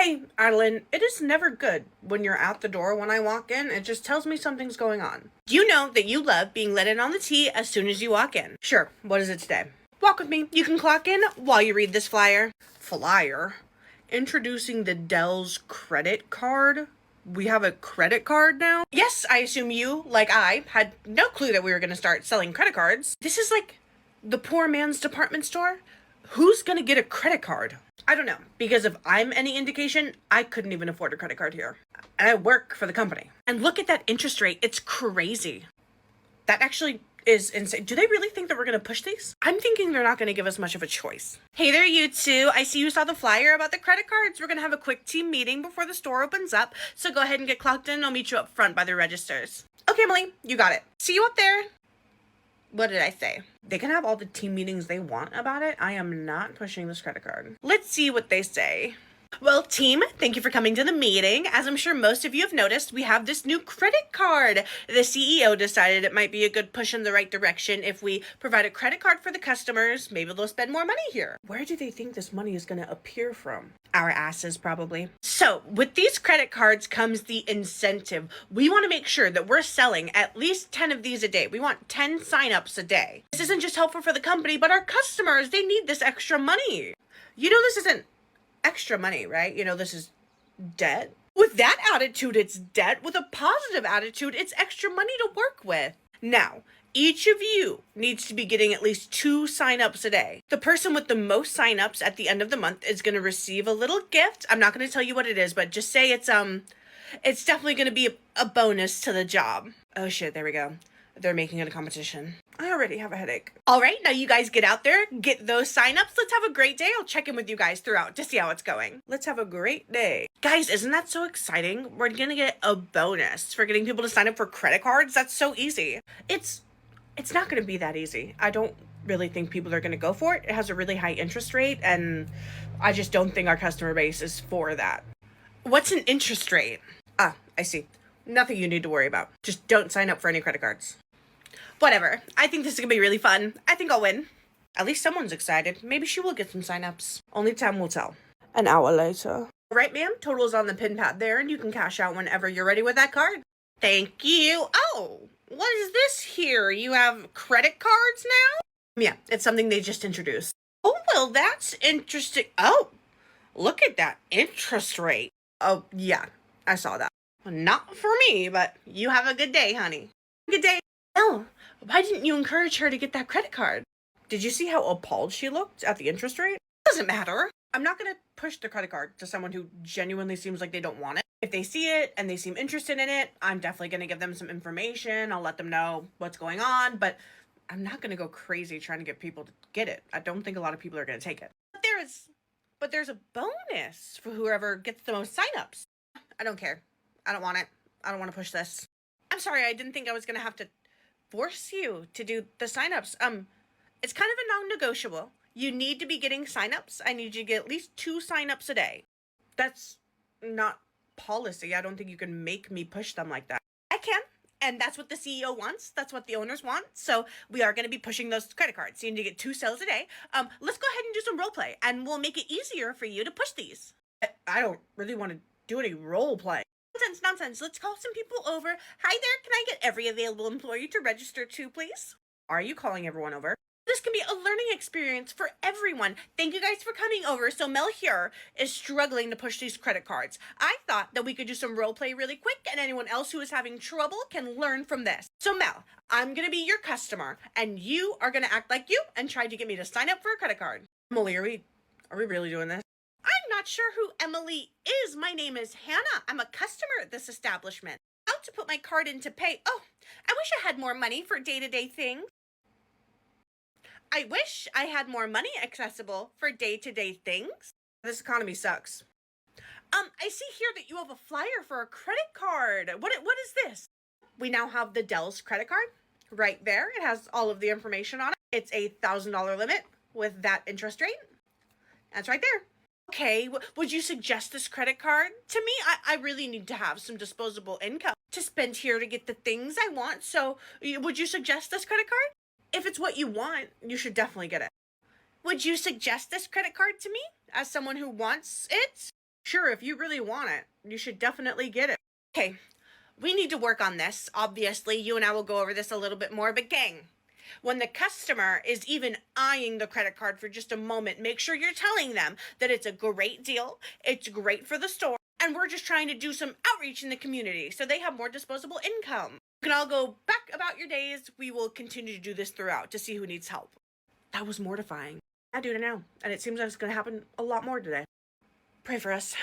Hey, Adeline, it is never good when you're at the door when I walk in. It just tells me something's going on. You know that you love being let in on the tea as soon as you walk in. Sure, what is it today? Walk with me. You can clock in while you read this flyer. Flyer? Introducing the Dell's credit card? We have a credit card now? Yes, I assume you, like I, had no clue that we were going to start selling credit cards. This is like the poor man's department store. Who's going to get a credit card? I don't know, because if I'm any indication, I couldn't even afford a credit card here. And I work for the company. And look at that interest rate. It's crazy. That actually is insane. Do they really think that we're going to push these? I'm thinking they're not going to give us much of a choice. Hey there, you two. I see you saw the flyer about the credit cards. We're going to have a quick team meeting before the store opens up. So go ahead and get clocked in. I'll meet you up front by the registers. Okay, Emily, you got it. See you up there. What did I say? They can have all the team meetings they want about it. I am not pushing this credit card. Let's see what they say. Well, team, thank you for coming to the meeting. As I'm sure most of you have noticed, we have this new credit card. The CEO decided it might be a good push in the right direction if we provide a credit card for the customers. Maybe they'll spend more money here. Where do they think this money is going to appear from? Our asses, probably. So, with these credit cards comes the incentive. We want to make sure that we're selling at least 10 of these a day. We want 10 signups a day. This isn't just helpful for the company, but our customers, they need this extra money. You know, this isn't extra money, right? You know, this is debt. With that attitude, it's debt. With a positive attitude, it's extra money to work with. Now, each of you needs to be getting at least 2 signups a day. The person with the most signups at the end of the month is going to receive a little gift. I'm not going to tell you what it is, but just say it's definitely going to be a bonus to the job. Oh shit, there we go. They're making it a competition. I already have a headache. All right, now you guys get out there, get those signups. Let's have a great day. I'll check in with you guys throughout to see how it's going. Let's have a great day. Guys, isn't that so exciting? We're gonna get a bonus for getting people to sign up for credit cards. That's so easy. It's not gonna be that easy. I don't really think people are gonna go for it. It has a really high interest rate, and I just don't think our customer base is for that. What's an interest rate? Ah, I see. Nothing you need to worry about. Just don't sign up for any credit cards. Whatever. I think this is gonna be really fun. I think I'll win. At least someone's excited. Maybe she will get some signups. Only time will tell. An hour later. All right, ma'am. Total's on the pin pad there, and you can cash out whenever you're ready with that card. Thank you. Oh, what is this here? You have credit cards now? Yeah, it's something they just introduced. Oh, well, that's interesting. Oh, look at that interest rate. Oh, yeah, I saw that. Not for me, but you have a good day, honey. Good day. Oh, why didn't you encourage her to get that credit card? Did you see how appalled she looked at the interest rate? Doesn't matter. I'm not going to push the credit card to someone who genuinely seems like they don't want it. If they see it and they seem interested in it, I'm definitely going to give them some information. I'll let them know what's going on, but I'm not going to go crazy trying to get people to get it. I don't think a lot of people are going to take it. But there's a bonus for whoever gets the most signups. I don't care. I don't want it. I don't want to push this. I'm sorry. I didn't think I was going to have to force you to do the signups. It's kind of a non-negotiable. You need to be getting signups. I need you to get at least 2 signups a day. That's not policy. I don't think you can make me push them like that. I can, and that's what the CEO wants. That's what the owners want. So we are going to be pushing those credit cards. You need to get 2 sales a day. Let's go ahead and do some role play, and we'll make it easier for you to push these. I don't really want to do any role play. Nonsense. Let's call some people over. Hi there. Can I get every available employee to register too, please? Are you calling everyone over? This can be a learning experience for everyone. Thank you guys for coming over. So Mel here is struggling to push these credit cards. I thought that we could do some role play really quick, and anyone else who is having trouble can learn from this. So Mel, I'm going to be your customer, and you are going to act like you and try to get me to sign up for a credit card. Emily, are we really doing this? I'm not sure who Emily is. My name is Hannah. I'm a customer at this establishment. Out to put my card in to pay. Oh, I wish I had more money for day-to-day things. I wish I had more money accessible for day-to-day things. This economy sucks. I see here that you have a flyer for a credit card. What is this? We now have the Dell's credit card right there. It has all of the information on it. It's a $1,000 limit with that interest rate. That's right there. Okay, would you suggest this credit card? To me, I really need to have some disposable income to spend here to get the things I want. So would you suggest this credit card? If it's what you want, you should definitely get it. Would you suggest this credit card to me as someone who wants it? Sure, if you really want it, you should definitely get it. Okay, we need to work on this. Obviously, you and I will go over this a little bit more, but gang, when the customer is even eyeing the credit card for just a moment, make sure you're telling them that it's a great deal, it's great for the store, and we're just trying to do some outreach in the community so they have more disposable income. You can all go back about your days. We will continue to do this throughout to see who needs help. That was mortifying. I do it now, and it seems like it's going to happen a lot more today. Pray for us.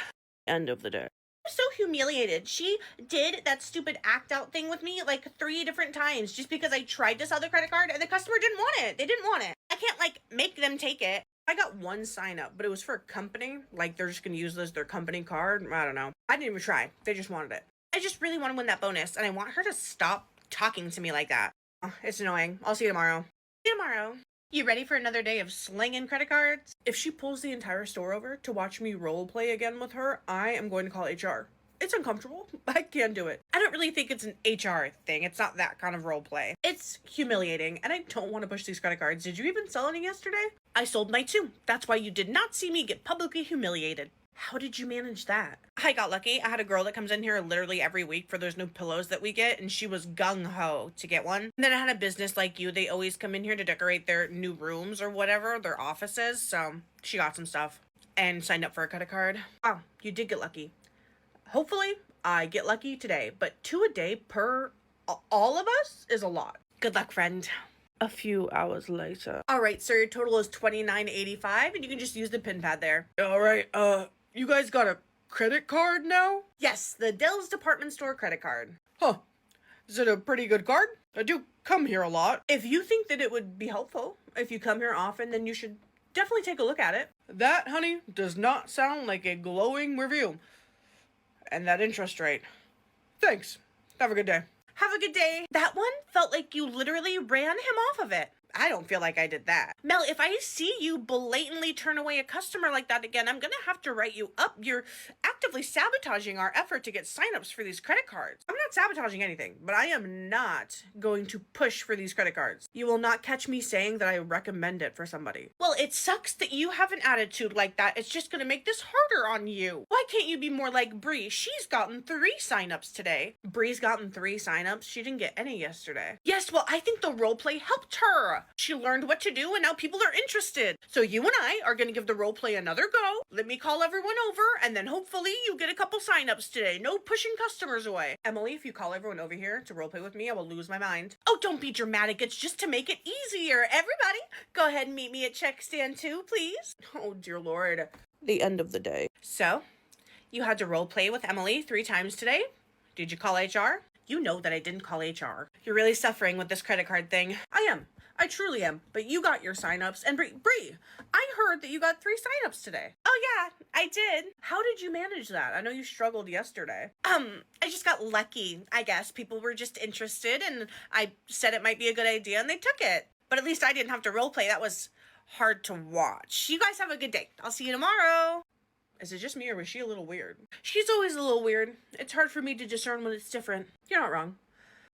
End of the day. I'm so humiliated. She did that stupid act out thing with me like 3 different times just because I tried to sell the credit card and the customer didn't want it. They didn't want it. I can't like make them take it. I got 1 sign up, but it was for a company. Like they're just going to use this their company card. I don't know. I didn't even try. They just wanted it. I just really want to win that bonus and I want her to stop talking to me like that. Oh, it's annoying. I'll see you tomorrow. See you tomorrow. You ready for another day of slinging credit cards? If she pulls the entire store over to watch me role play again with her, I am going to call HR. It's uncomfortable. I can't do it. I don't really think it's an HR thing. It's not that kind of role play. It's humiliating, and I don't want to push these credit cards. Did you even sell any yesterday? I sold my 2. That's why you did not see me get publicly humiliated. How did you manage that? I got lucky. I had a girl that comes in here literally every week for those new pillows that we get, and she was gung-ho to get one. And then I had a business like you. They always come in here to decorate their new rooms or whatever, their offices. So she got some stuff and signed up for a credit card. Oh, you did get lucky. Hopefully, I get lucky today, but 2 a day per all of us is a lot. Good luck, friend. A few hours later. All right, so your total is $29.85, and you can just use the pin pad there. All right, you guys got a credit card now? Yes, the Dell's department store credit card. Huh. Is it a pretty good card? I do come here a lot. If you think that it would be helpful, if you come here often, then you should definitely take a look at it. That, honey, does not sound like a glowing review. And that interest rate. Thanks. Have a good day. Have a good day. That one felt like you literally ran him off of it. I don't feel like I did that. Mel, if I see you blatantly turn away a customer like that again, I'm gonna have to write you up. You're actively sabotaging our effort to get signups for these credit cards. I'm not sabotaging anything, but I am not going to push for these credit cards. You will not catch me saying that I recommend it for somebody. Well, it sucks that you have an attitude like that. It's just gonna make this harder on you. Why can't you be more like Bree? She's gotten 3 signups today. Bree's gotten 3 signups. She didn't get any yesterday. Yes, well, I think the role play helped her. She learned what to do and now people are interested. So you and I are going to give the role play another go. Let me call everyone over and then hopefully you get a couple signups today. No pushing customers away. Emily, if you call everyone over here to role play with me, I will lose my mind. Oh, don't be dramatic. It's just to make it easier. Everybody, go ahead and meet me at check stand 2, please. Oh, dear Lord. The end of the day. So, you had to role play with Emily 3 times today. Did you call HR? You know that I didn't call HR. You're really suffering with this credit card thing. I am. I truly am. But you got your signups. And Bree, I heard that you got 3 signups today. Oh yeah, I did. How did you manage that? I know you struggled yesterday. I just got lucky, I guess. People were just interested and I said it might be a good idea and they took it. But at least I didn't have to role play. That was hard to watch. You guys have a good day. I'll see you tomorrow. Is it just me or was she a little weird? She's always a little weird. It's hard for me to discern when it's different. You're not wrong.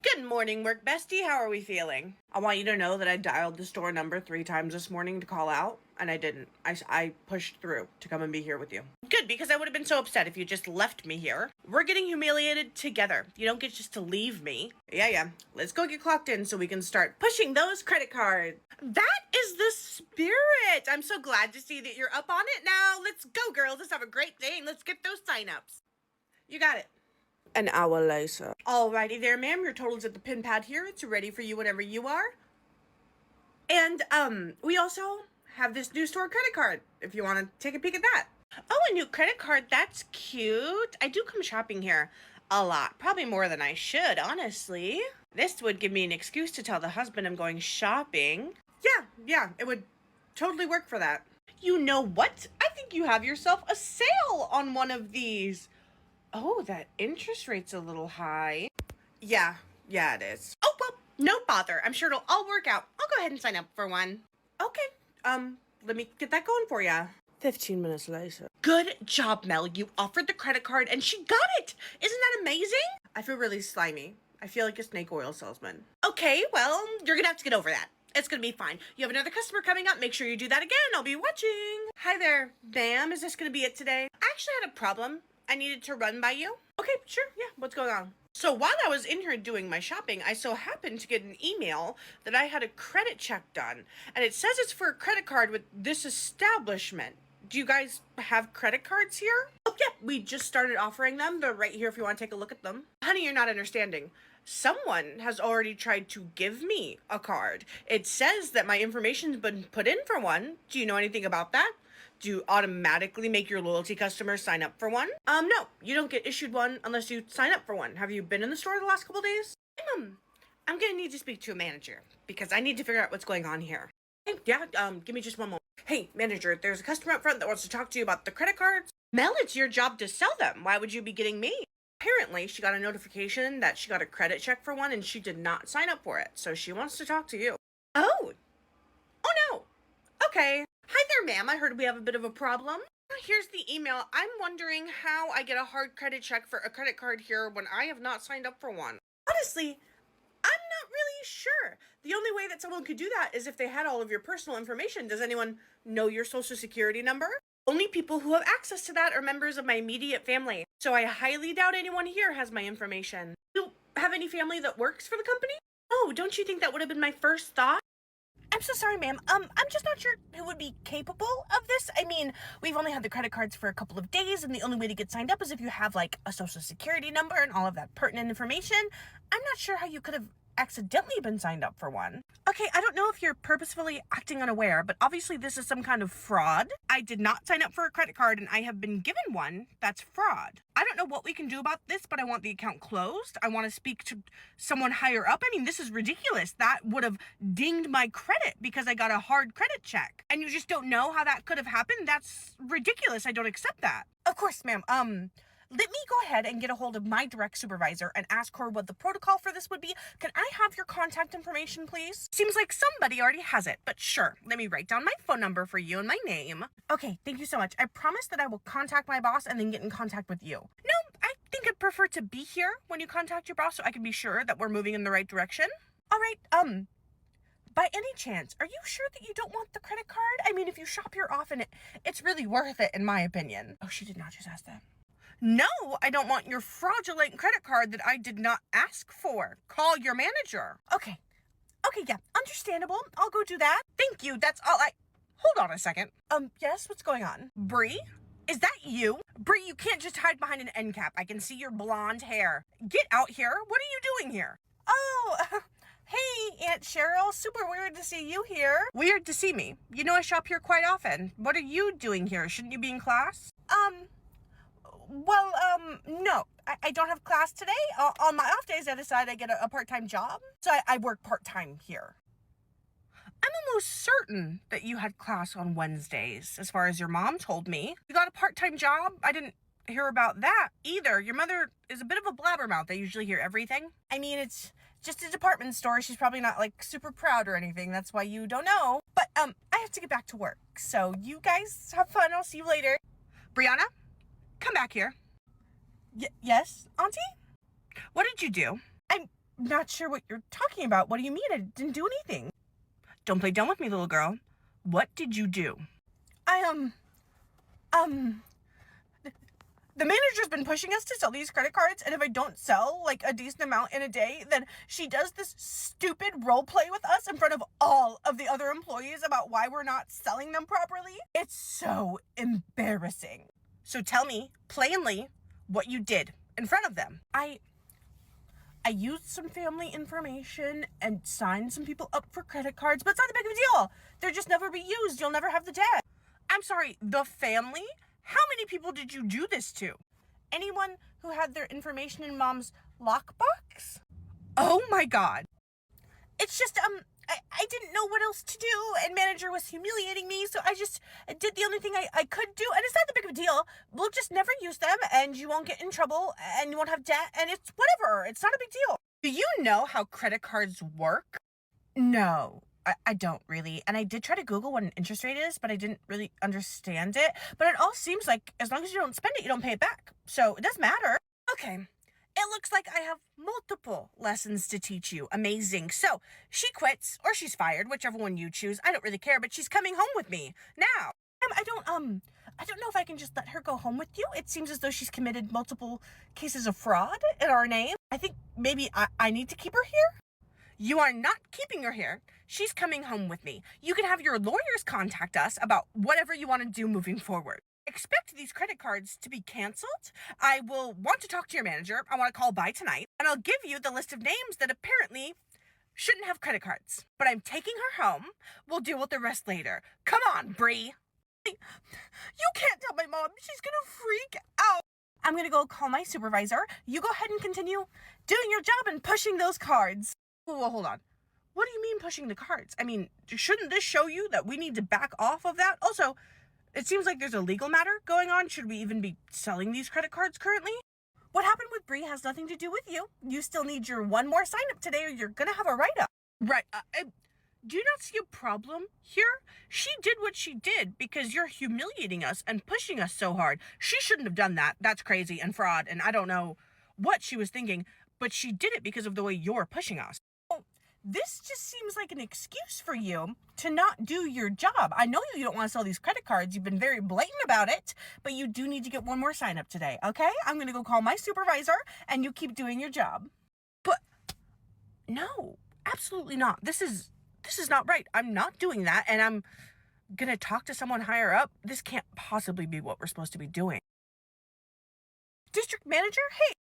Good morning, work bestie. How are we feeling? I want you to know that I dialed the store number 3 times this morning to call out, and I didn't. I pushed through to come and be here with you. Good, because I would have been so upset if you just left me here. We're getting humiliated together. You don't get just to leave me. Yeah. Let's go get clocked in so we can start pushing those credit cards. That is the spirit. I'm so glad to see that you're up on it now. Let's go, girls. Let's have a great day, and let's get those signups. You got it. An hour later. Alrighty there, ma'am. Your total's at the pin pad here. It's ready for you whenever you are. And, we also have this new store credit card, if you want to take a peek at that. Oh, a new credit card. That's cute. I do come shopping here a lot. Probably more than I should, honestly. This would give me an excuse to tell the husband I'm going shopping. Yeah, it would totally work for that. You know what? I think you have yourself a sale on one of these. Oh, that interest rate's a little high. Yeah, it is. Oh, well, no bother. I'm sure it'll all work out. I'll go ahead and sign up for one. Okay, let me get that going for ya. 15 minutes later. Good job, Mel. You offered the credit card and she got it. Isn't that amazing? I feel really slimy. I feel like a snake oil salesman. Okay, well, you're gonna have to get over that. It's gonna be fine. You have another customer coming up. Make sure you do that again. I'll be watching. Hi there, ma'am. Is this gonna be it today? I actually had a problem I needed to run by you. Okay, sure. Yeah, what's going on? So while I was in here doing my shopping, I so happened to get an email that I had a credit check done. And it says it's for a credit card with this establishment. Do you guys have credit cards here? Oh, yeah, we just started offering them. They're right here if you want to take a look at them. Honey, you're not understanding. Someone has already tried to give me a card. It says that my information's been put in for one. Do you know anything about that? Do you automatically make your loyalty customers sign up for one? No, you don't get issued one unless you sign up for one. Have you been in the store the last couple days? I'm gonna need to speak to a manager because I need to figure out what's going on here. Hey, yeah, give me just one moment. Hey, manager, there's a customer up front that wants to talk to you about the credit cards. Mel, it's your job to sell them. Why would you be getting me? Apparently, she got a notification that she got a credit check for one and she did not sign up for it. So she wants to talk to you. Oh no. Okay. Hi there, ma'am. I heard we have a bit of a problem. Here's the email. I'm wondering how I get a hard credit check for a credit card here when I have not signed up for one. Honestly, I'm not really sure. The only way that someone could do that is if they had all of your personal information. Does anyone know your social security number? Only people who have access to that are members of my immediate family. So I highly doubt anyone here has my information. Do you have any family that works for the company? Oh, don't you think that would have been my first thought? I'm so sorry, ma'am. I'm just not sure who would be capable of this. I mean, we've only had the credit cards for a couple of days, and the only way to get signed up is if you have, like, a social security number and all of that pertinent information. I'm not sure how you could have accidentally been signed up for one. Okay, I don't know if you're purposefully acting unaware, but obviously this is some kind of fraud. I did not sign up for a credit card and I have been given one. That's fraud. I don't know what we can do about this, but I want the account closed. I want to speak to someone higher up. I mean, this is ridiculous. That would have dinged my credit because I got a hard credit check. And you just don't know how that could have happened? That's ridiculous. I don't accept that. Of course, ma'am. Let me go ahead and get a hold of my direct supervisor and ask her what the protocol for this would be. Can I have your contact information, please? Seems like somebody already has it, but sure. Let me write down my phone number for you and my name. Okay, thank you so much. I promise that I will contact my boss and then get in contact with you. No, I think I'd prefer to be here when you contact your boss so I can be sure that we're moving in the right direction. All right, by any chance, are you sure that you don't want the credit card? I mean, if you shop here often, it's really worth it, in my opinion. Oh, she did not just ask that. No, I don't want your fraudulent credit card that I did not ask for. Call your manager. Okay, yeah, understandable. I'll go do that. Thank you, that's all Hold on a second. Yes, what's going on? Bree? Is that you? Bree, you can't just hide behind an end cap. I can see your blonde hair. Get out here. What are you doing here? Oh, hey, Aunt Cheryl. Super weird to see you here. Weird to see me. You know I shop here quite often. What are you doing here? Shouldn't you be in class? Well, no. I don't have class today. On my off days, I decide I get a part-time job. So I work part-time here. I'm almost certain that you had class on Wednesdays, as far as your mom told me. You got a part-time job? I didn't hear about that either. Your mother is a bit of a blabbermouth. I usually hear everything. I mean, it's just a department store. She's probably not, like, super proud or anything. That's why you don't know. But, I have to get back to work. So you guys have fun. I'll see you later. Brianna? Come back here. Yes, Auntie? What did you do? I'm not sure what you're talking about. What do you mean? I didn't do anything. Don't play dumb with me, little girl. What did you do? The manager's been pushing us to sell these credit cards, and if I don't sell, like, a decent amount in a day, then she does this stupid role play with us in front of all of the other employees about why we're not selling them properly. It's so embarrassing. So tell me, plainly, what you did in front of them. I used some family information and signed some people up for credit cards, but it's not a big of a deal. They'll just never be used. You'll never have the debt. I'm sorry, the family? How many people did you do this to? Anyone who had their information in Mom's lockbox? Oh my God. It's just, I didn't know what else to do, and manager was humiliating me, so I just did the only thing I could do, and it's not that big of a deal. We'll just never use them, and you won't get in trouble, and you won't have debt, and it's whatever. It's not a big deal. Do you know how credit cards work? No, I don't really, and I did try to Google what an interest rate is, but I didn't really understand it, but it all seems like as long as you don't spend it, you don't pay it back, so it doesn't matter. Okay. It looks like I have multiple lessons to teach you. Amazing. So, she quits, or she's fired, whichever one you choose. I don't really care, but she's coming home with me. Now, I don't know if I can just let her go home with you. It seems as though she's committed multiple cases of fraud in our name. I think maybe I need to keep her here. You are not keeping her here. She's coming home with me. You can have your lawyers contact us about whatever you want to do moving forward. Expect these credit cards to be canceled. I will want to talk to your manager. I want to call by tonight, and I'll give you the list of names that apparently shouldn't have credit cards. But I'm taking her home. We'll deal with the rest later. Come on, Bree. You can't tell my mom. She's gonna freak out. I'm gonna go call my supervisor. You go ahead and continue doing your job and pushing those cards. Well, hold on. What do you mean pushing the cards? I mean, shouldn't this show you that we need to back off of that? Also, it seems like there's a legal matter going on. Should we even be selling these credit cards currently? What happened with Bree has nothing to do with you. You still need your one more sign up today or you're gonna have a write-up. Right, do you not see a problem here? She did what she did because you're humiliating us and pushing us so hard. She shouldn't have done that. That's crazy and fraud, and I don't know what she was thinking, but she did it because of the way you're pushing us. Well, this just seems like an excuse for you to not do your job. I know you don't want to sell these credit cards. You've been very blatant about it, but you do need to get one more sign up today, okay? I'm going to go call my supervisor, and you keep doing your job. But no, absolutely not. This is not right. I'm not doing that, and I'm gonna talk to someone higher up. This can't possibly be what we're supposed to be doing. District manager?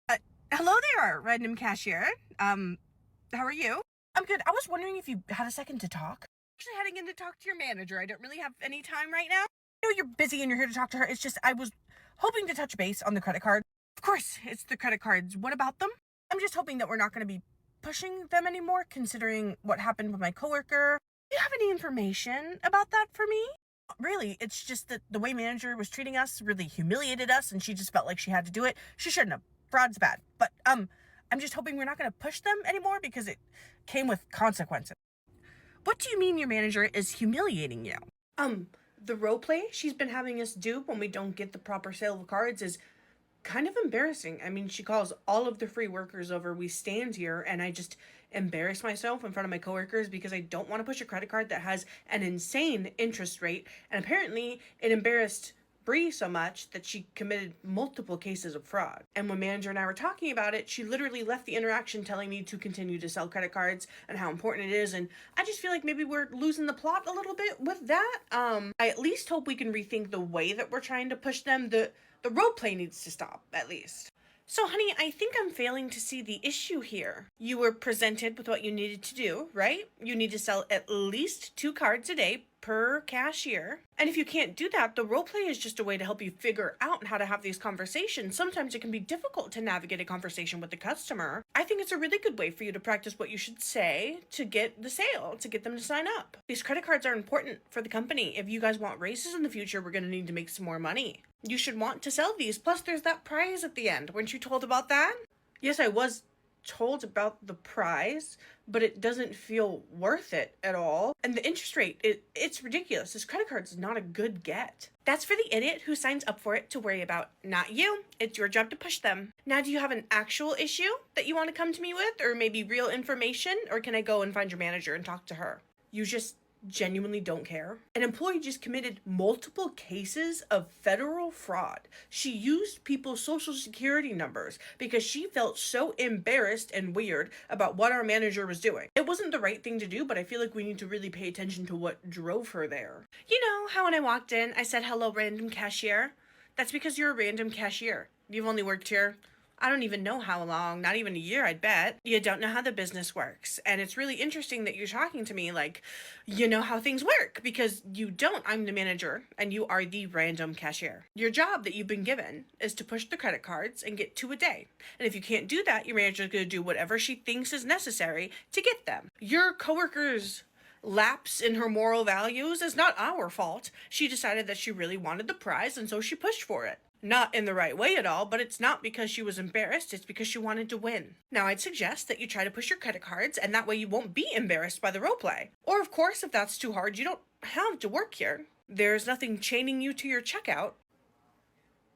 Hey, hello there, random cashier. How are you? I'm good. I was wondering if you had a second to talk. Actually heading in to talk to your manager. I don't really have any time right now. I know you're busy and you're here to talk to her. It's just I was hoping to touch base on the credit card. Of course, it's the credit cards. What about them? I'm just hoping that we're not going to be pushing them anymore, considering what happened with my coworker. Do you have any information about that for me? Really, it's just that the way manager was treating us really humiliated us, and she just felt like she had to do it. She shouldn't have. Fraud's bad. But I'm just hoping we're not going to push them anymore because it came with consequences. What do you mean your manager is humiliating you? The role play she's been having us do when we don't get the proper sale of cards is kind of embarrassing. I mean, she calls all of the free workers over. We stand here and I just embarrass myself in front of my coworkers because I don't want to push a credit card that has an insane interest rate. And apparently it embarrassed Bree so much that she committed multiple cases of fraud. And when manager and I were talking about it, she literally left the interaction telling me to continue to sell credit cards and how important it is. And I just feel like maybe we're losing the plot a little bit with that. I at least hope we can rethink the way that we're trying to push them. The role play needs to stop, at least. So, honey, I think I'm failing to see the issue here. You were presented with what you needed to do, right? You need to sell at least 2 cards a day per cashier. And if you can't do that, the role play is just a way to help you figure out how to have these conversations. Sometimes it can be difficult to navigate a conversation with the customer. I think it's a really good way for you to practice what you should say to get the sale, to get them to sign up. These credit cards are important for the company. If you guys want raises in the future, we're going to need to make some more money. You should want to sell these. Plus, there's that prize at the end. Weren't you told about that? Yes, I was told about the prize, but it doesn't feel worth it at all. And the interest rate, it's ridiculous. This credit card's not a good get. That's for the idiot who signs up for it to worry about, not you. It's your job to push them. Now, do you have an actual issue that you want to come to me with, or maybe real information, or can I go and find your manager and talk to her? You just genuinely don't care. An employee just committed multiple cases of federal fraud. She used people's social security numbers because she felt so embarrassed and weird about what our manager was doing. It wasn't the right thing to do, but I feel like we need to really pay attention to what drove her there. You know how when I walked in, I said, "Hello, random cashier"? That's because you're a random cashier. You've only worked here, I don't even know how long, not even a year, I'd bet. You don't know how the business works. And it's really interesting that you're talking to me like you know how things work, because you don't. I'm the manager and you are the random cashier. Your job that you've been given is to push the credit cards and get 2 a day. And if you can't do that, your manager's going to do whatever she thinks is necessary to get them. Your coworker's lapse in her moral values is not our fault. She decided that she really wanted the prize, and so she pushed for it. Not in the right way at all, but it's not because she was embarrassed, it's because she wanted to win. Now, I'd suggest that you try to push your credit cards, and that way you won't be embarrassed by the role play. Or, of course, if that's too hard, you don't have to work here. There's nothing chaining you to your checkout.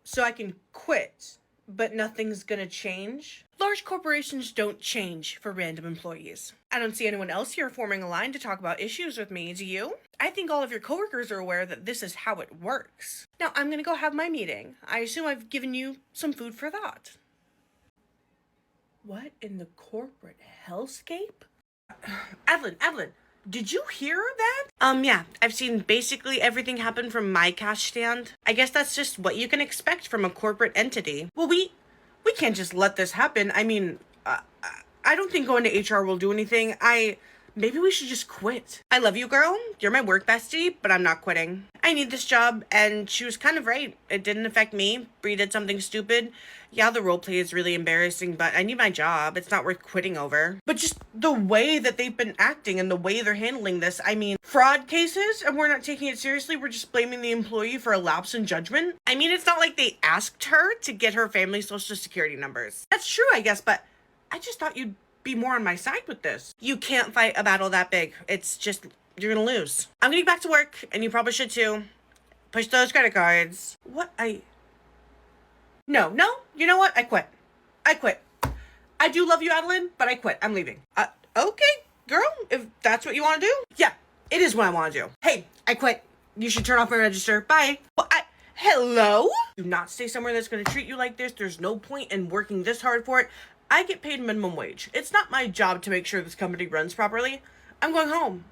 So I can quit, but nothing's gonna change? Large corporations don't change for random employees. I don't see anyone else here forming a line to talk about issues with me, do you? I think all of your coworkers are aware that this is how it works. Now I'm gonna go have my meeting. I assume I've given you some food for thought. What in the corporate hellscape? Adeline, did you hear that? Yeah, I've seen basically everything happen from my cash stand. I guess that's just what you can expect from a corporate entity. Well, we can't just let this happen. I mean, I don't think going to HR will do anything. Maybe we should just quit. I love you, girl. You're my work bestie, but I'm not quitting. I need this job, and she was kind of right. It didn't affect me. Bree did something stupid. Yeah, the roleplay is really embarrassing, but I need my job. It's not worth quitting over. But just the way that they've been acting and the way they're handling this, I mean, fraud cases, and we're not taking it seriously. We're just blaming the employee for a lapse in judgment. I mean, it's not like they asked her to get her family's social security numbers. That's true, I guess, but I just thought you'd be more on my side with this. You can't fight a battle that big. It's just, you're gonna lose. I'm gonna get back to work, and you probably should too. Push those credit cards. No, you know what? I quit. I do love you, Adeline, but I quit. I'm leaving. Okay, girl, if that's what you want to do. Yeah, it is what I want to do. Hey, I quit. You should turn off my register. Bye. Well, hello? Do not stay somewhere that's gonna treat you like this. There's no point in working this hard for it. I get paid minimum wage. It's not my job to make sure this company runs properly. I'm going home.